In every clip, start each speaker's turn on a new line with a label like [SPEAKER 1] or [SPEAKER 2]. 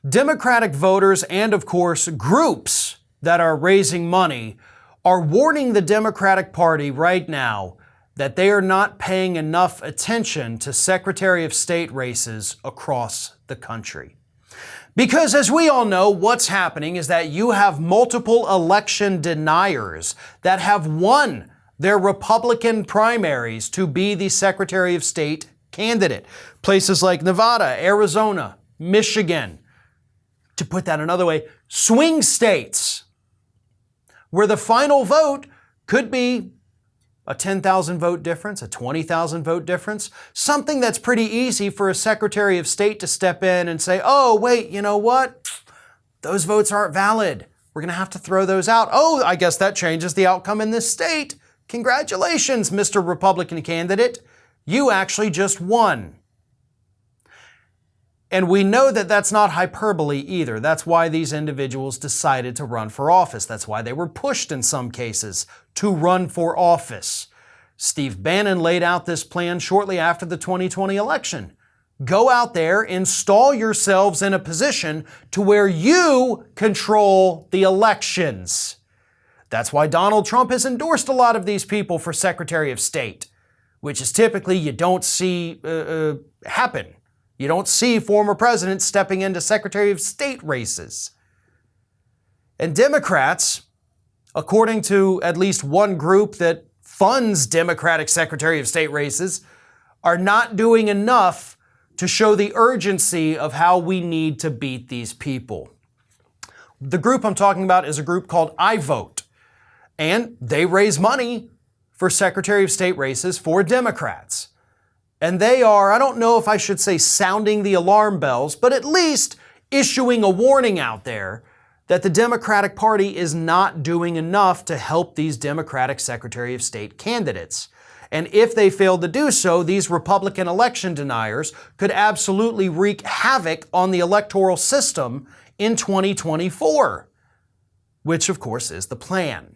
[SPEAKER 1] Democratic voters and, of course, groups that are raising money are warning the Democratic Party right now that they are not paying enough attention to Secretary of State races across the country. Because as we all know, what's happening is that you have multiple election deniers that have won their Republican primaries to be the Secretary of State candidate. Places like Nevada, Arizona, Michigan. To put that another way, swing states, where the final vote could be a 10,000 vote difference, a 20,000 vote difference, something that's pretty easy for a Secretary of State to step in and say, oh, wait, you know what? Those votes aren't valid. We're going to have to throw those out. Oh, I guess that changes the outcome in this state. Congratulations, Mr. Republican candidate. You actually just won. And we know that that's not hyperbole either. That's why these individuals decided to run for office. That's why they were pushed in some cases to run for office. Steve Bannon laid out this plan shortly after the 2020 election. Go out there, install yourselves in a position to where you control the elections. That's why Donald Trump has endorsed a lot of these people for Secretary of State, which is typically you don't see happen. You don't see former presidents stepping into Secretary of State races. And Democrats, according to at least one group that funds Democratic Secretary of State races, are not doing enough to show the urgency of how we need to beat these people. The group I'm talking about is a group called iVote, and they raise money for Secretary of State races for Democrats. And they are, I don't know if I should say sounding the alarm bells, but at least issuing a warning out there that the Democratic Party is not doing enough to help these Democratic Secretary of State candidates. And if they fail to do so, these Republican election deniers could absolutely wreak havoc on the electoral system in 2024, which of course is the plan.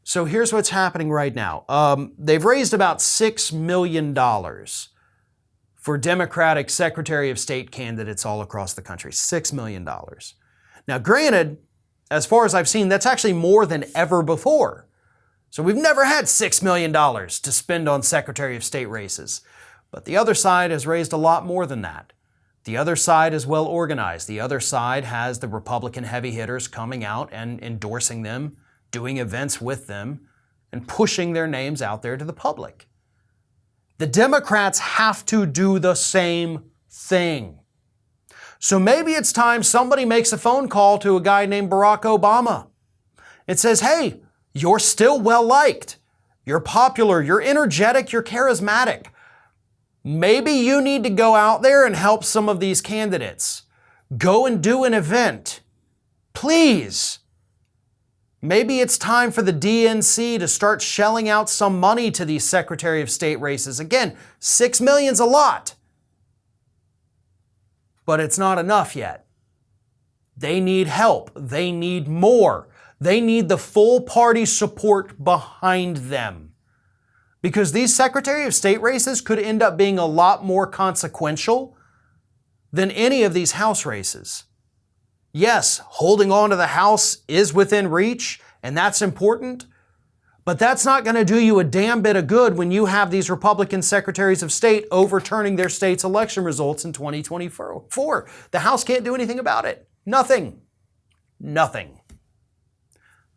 [SPEAKER 1] So here's what's happening right now. They've raised about $6 million for Democratic Secretary of State candidates all across the country. $6 million. Now, granted, as far as I've seen, that's actually more than ever before. So we've never had $6 million to spend on Secretary of State races. But the other side has raised a lot more than that. The other side is well organized. The other side has the Republican heavy hitters coming out and endorsing them, doing events with them, and pushing their names out there to the public. The Democrats have to do the same thing. So maybe it's time somebody makes a phone call to a guy named Barack Obama. It says, hey, you're still well liked. You're popular, you're energetic, you're charismatic. Maybe you need to go out there and help some of these candidates. Go and do an event. Please. Maybe it's time for the DNC to start shelling out some money to these Secretary of State races. Again, $6 million's a lot, but it's not enough yet. They need help. They need more. They need the full party support behind them. Because these Secretary of State races could end up being a lot more consequential than any of these House races. Yes, holding on to the House is within reach, and that's important, but that's not going to do you a damn bit of good when you have these Republican Secretaries of State overturning their state's election results in 2024. The House can't do anything about it. Nothing. Nothing.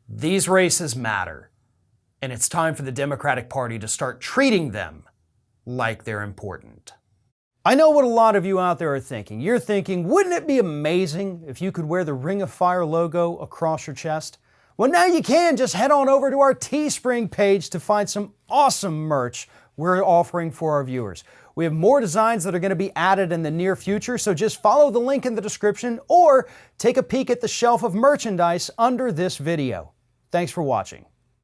[SPEAKER 1] These races matter, and it's time for the Democratic Party to start treating them like they're important. I know what a lot of you out there are thinking. You're thinking, wouldn't it be amazing if you could wear the Ring of Fire logo across your chest? Well, now you can. Just head on over to our Teespring page to find some awesome merch we're offering for our viewers. We have more designs that are going to be added in the near future, so just follow the link in the description or take a peek at the shelf of merchandise under this video. Thanks for watching.